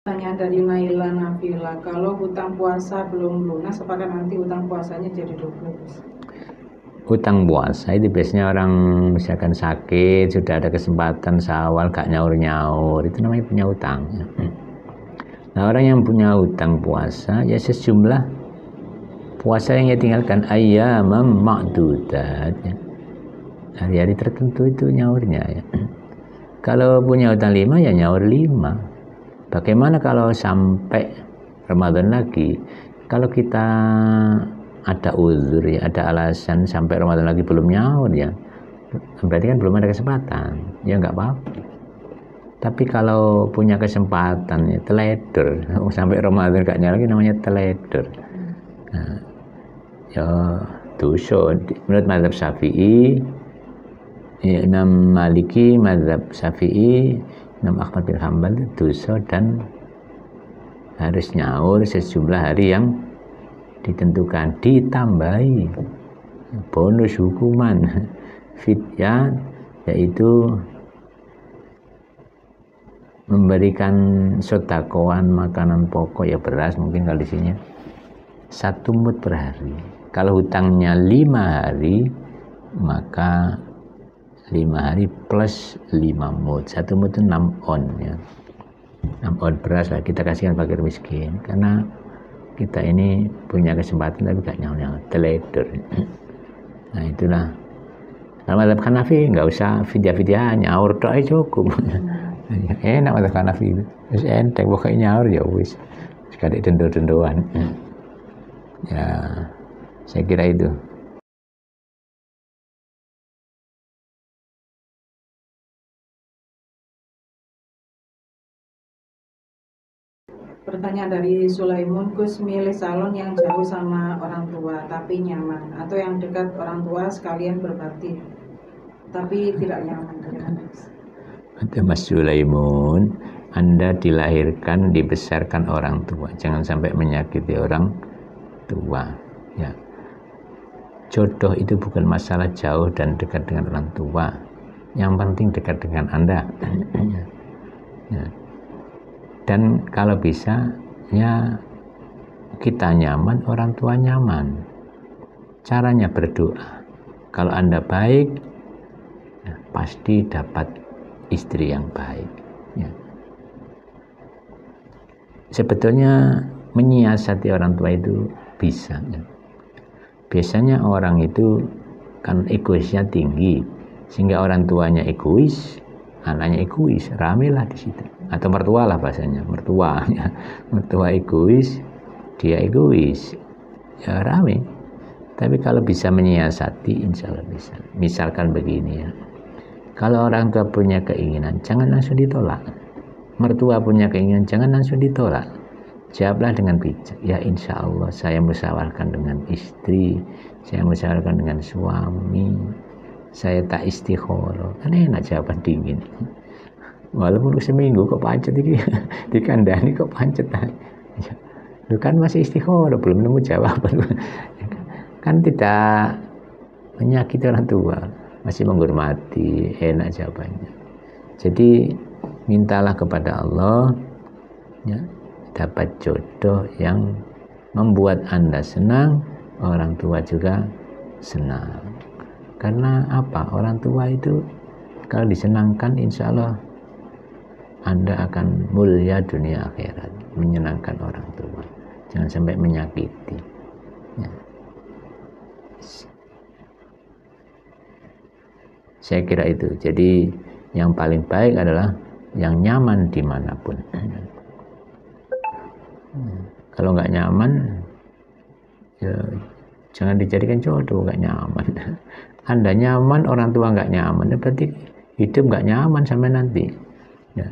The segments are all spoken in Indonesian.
Pertanyaan dari Naila Nabila, kalau hutang puasa belum lunas, apakah nanti hutang puasanya jadi double? Hutang puasa itu biasanya orang misalkan sakit, sudah ada kesempatan Syawal gak nyaur-nyaur, itu namanya punya hutang. Nah, orang yang punya hutang puasa ya sejumlah puasa yang dia tinggalkan ayyamam ma'dudat, ya. Hari-hari tertentu itu nyaurnya, ya. Kalau punya hutang 5 ya nyaur 5. Bagaimana kalau sampai Ramadan lagi? Kalau kita ada uzur, ya, ada alasan sampai Ramadan lagi belum nyaur, ya, berarti kan belum ada kesempatan, ya nggak apa-apa. Tapi kalau punya kesempatan, ya teledor sampai Ramadan gak nyaur lagi, namanya teledor. Nah, ya dosa menurut mazhab Syafi'i, ya, Imam Maliki, mazhab Syafi'i, Imam Ahmad bin Hanbal, dosa dan harus nyaur sejumlah hari yang ditentukan, ditambahi bonus hukuman fidyah, yaitu memberikan sedekah makanan pokok, ya beras mungkin kalau di sini 1 mud per hari. Kalau hutangnya 5 hari, maka 5 hari plus 5 mud. 1 mud itu 6 on, ya. 6 on beras lah kita kasihkan fakir miskin, karena kita ini punya kesempatan tapi gak nyaur-nyaur, teledor. Nah itulah. Kalau mazhab Hanafi nggak usah fidyah-fidyah, nyaur tok aja cukup. Enak mazhab Hanafi itu. Wis enteng pokoknya nyaur ya wis. Sekali dendo-dendoan. Ya, saya kira itu. Pertanyaan dari Sulaimun, Gus milih salon yang jauh sama orang tua tapi nyaman, atau yang dekat orang tua sekalian berbakti tapi tidak nyaman? Kata Mas Sulaimun, Anda dilahirkan, dibesarkan orang tua, jangan sampai menyakiti orang tua, ya. Jodoh itu bukan masalah jauh dan dekat dengan orang tua, yang penting dekat dengan Anda. Ya. Dan kalau bisa, ya kita nyaman, orang tua nyaman. Caranya berdoa. Kalau Anda baik, ya, pasti dapat istri yang baik, ya. Sebetulnya menyiasati orang tua itu bisa, ya. Biasanya orang itu kan egoisnya tinggi, sehingga orang tuanya egois, anaknya egois, ramelah di situ. Atau mertua lah bahasanya, mertua, ya. Mertua egois, dia egois, ya rame. Tapi kalau bisa menyiasati, insya Allah bisa. Misalkan begini, ya, kalau orang tua punya keinginan, jangan langsung ditolak. Mertua punya keinginan, jangan langsung ditolak. Jawablah dengan bijak, ya insya Allah saya musyawarahkan dengan istri, saya musyawarahkan dengan suami, saya tak istikharah. Kan enak jawaban dingin. Walaupun seminggu kok pancet ini, dikandani kok pancet. Lu kan masih istikharah, belum nemu jawaban. Kan tidak menyakiti orang tua, masih menghormati, enak jawabannya. Jadi mintalah kepada Allah, ya, dapat jodoh yang membuat Anda senang, orang tua juga senang. Karena apa? Orang tua itu kalau disenangkan, insya Allah Anda akan mulia dunia akhirat, menyenangkan orang tua. Jangan sampai menyakiti, ya. Saya kira itu. Jadi yang paling baik adalah yang nyaman dimanapun. Kalau nggak nyaman, ya jangan dijadikan jodoh. Nggak nyaman. Anda nyaman, orang tua nggak nyaman, berarti hidup nggak nyaman sampai nanti, ya.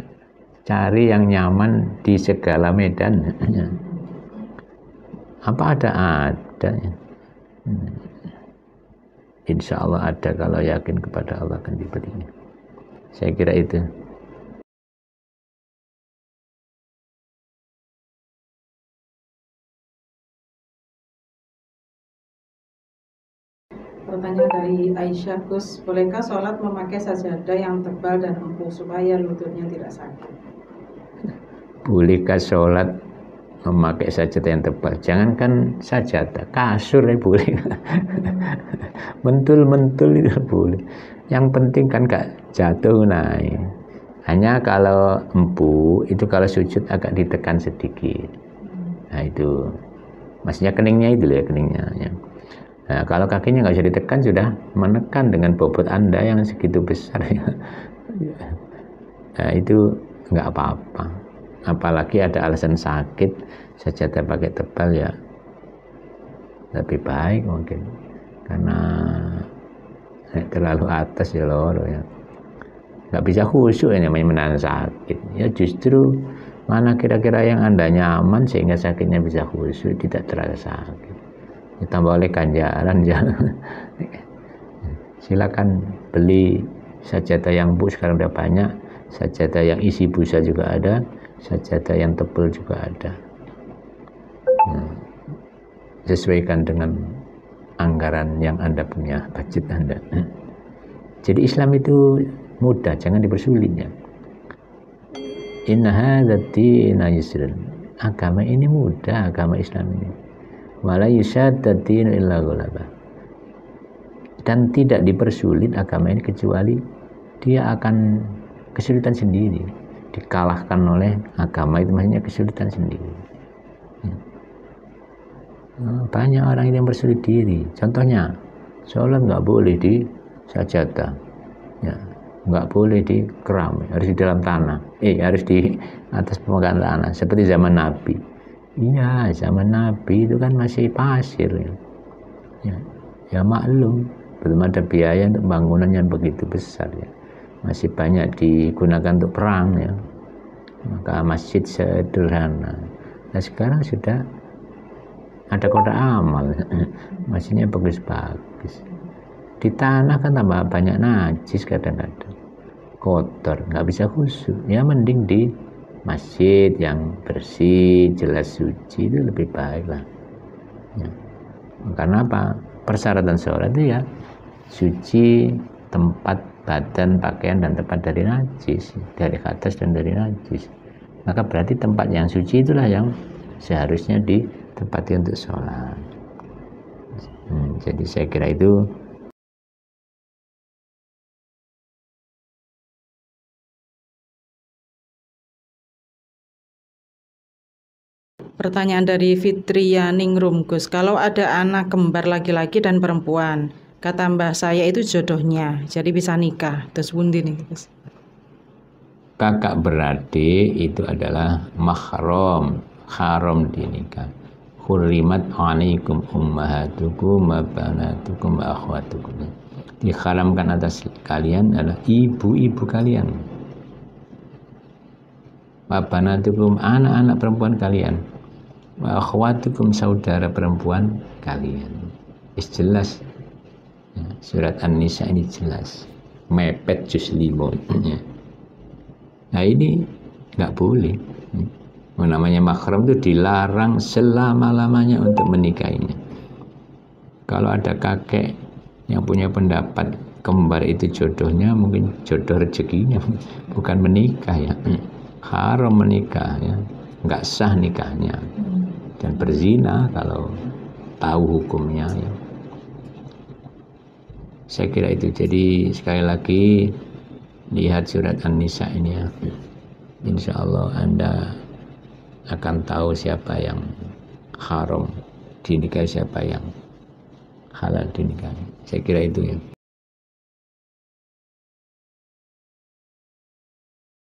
Cari yang nyaman di segala medan. Apa ada? Ada. Insya Allah ada, kalau yakin kepada Allah akan diberinya. Saya kira itu. Pertanyaan dari Aisyah, Gus, bolehkah sholat memakai sajadah yang tebal dan empuk supaya lututnya tidak sakit? Bolehkah sholat memakai sajadah yang tebal? Jangankan sajadah, kasur ya boleh. Mentul-mentul itu boleh. Yang penting kan gak jatuh naik. Hanya kalau empuk itu kalau sujud agak ditekan sedikit. Nah itu, maksudnya keningnya itu ya keningnya. Ya. Nah, kalau kakinya nggak bisa ditekan sudah menekan dengan bobot Anda yang segitu besar. Ya. Nah, itu nggak apa-apa. Apalagi ada alasan sakit, sajadah pakai tebal ya lebih baik mungkin. Karena terlalu atas ya loro ya. Nggak bisa khusyuk ya namanya menahan sakit. Ya justru mana kira-kira yang Anda nyaman sehingga sakitnya bisa khusyuk, tidak terasa sakit. Ditambah oleh ganjaran ya. Silakan beli sajadah yang empuk, sekarang udah banyak. Sajadah yang isi busa juga ada, sajadah yang tebal juga ada. Sesuaikan dengan anggaran yang Anda punya, budget Anda. Jadi Islam itu mudah, jangan dipersulit ya. Inna hadzal dina yusrun. Agama ini mudah, agama Islam ini. Wala yusaddad dinu illa ghalaba. Dan tidak dipersulit agama ini kecuali dia akan kesulitan sendiri. Dikalahkan oleh agama itu maksudnya kesulitan sendiri. Banyak orang yang bersulit diri. Contohnya, sholat nggak boleh di sajadah. Ya. Nggak boleh di keram, harus di dalam tanah, harus di atas permukaan tanah seperti zaman Nabi. Iya, zaman Nabi itu kan masih pasir ya maklum, belum ada biaya untuk bangunan yang begitu besar ya, masih banyak digunakan untuk perang ya, maka masjid sederhana. Nah sekarang sudah ada kotak amal, masjidnya bagus-bagus. Di tanah kan tambah banyak najis kadang-kadang, kotor, nggak bisa khusyuk. Ya mending di masjid yang bersih, jelas suci, itu lebih baik lah. Ya. Karena apa? Persyaratan sholat itu ya suci, tempat, badan, pakaian, dan tempat dari najis, dari atas dan dari najis. Maka berarti tempat yang suci itulah yang seharusnya ditempati untuk sholat. Jadi saya kira itu. Pertanyaan dari Fitria Ningrum, Gus. Kalau ada anak kembar laki-laki dan perempuan, kata mbah saya itu jodohnya, jadi bisa nikah. Terus bundi nih, Gus. Kakak beradik itu adalah mahram, haram dinikah. Hurrimat alaikum ummahatukum wa banatukum wa akhwatukum. Diharamkan atas kalian adalah ibu-ibu kalian. Wa banatukum, anak-anak perempuan kalian. Wa akhwatukum, saudara perempuan kalian. Jelas ya, surat An-Nisa ini jelas, mepet juz 5 ya. Nah ini nggak boleh. Namanya mahram itu dilarang selama-lamanya untuk menikahinya. Kalau ada kakek yang punya pendapat kembar itu jodohnya, mungkin jodoh rezekinya, bukan menikah ya. Haram menikah ya, nggak sah nikahnya, dan berzina kalau tahu hukumnya ya. Saya kira itu. Jadi sekali lagi lihat surat An-Nisa ini ya. Insya Allah Anda akan tahu siapa yang haram dinikahi, siapa yang halal dinikahi. Saya kira itu ya.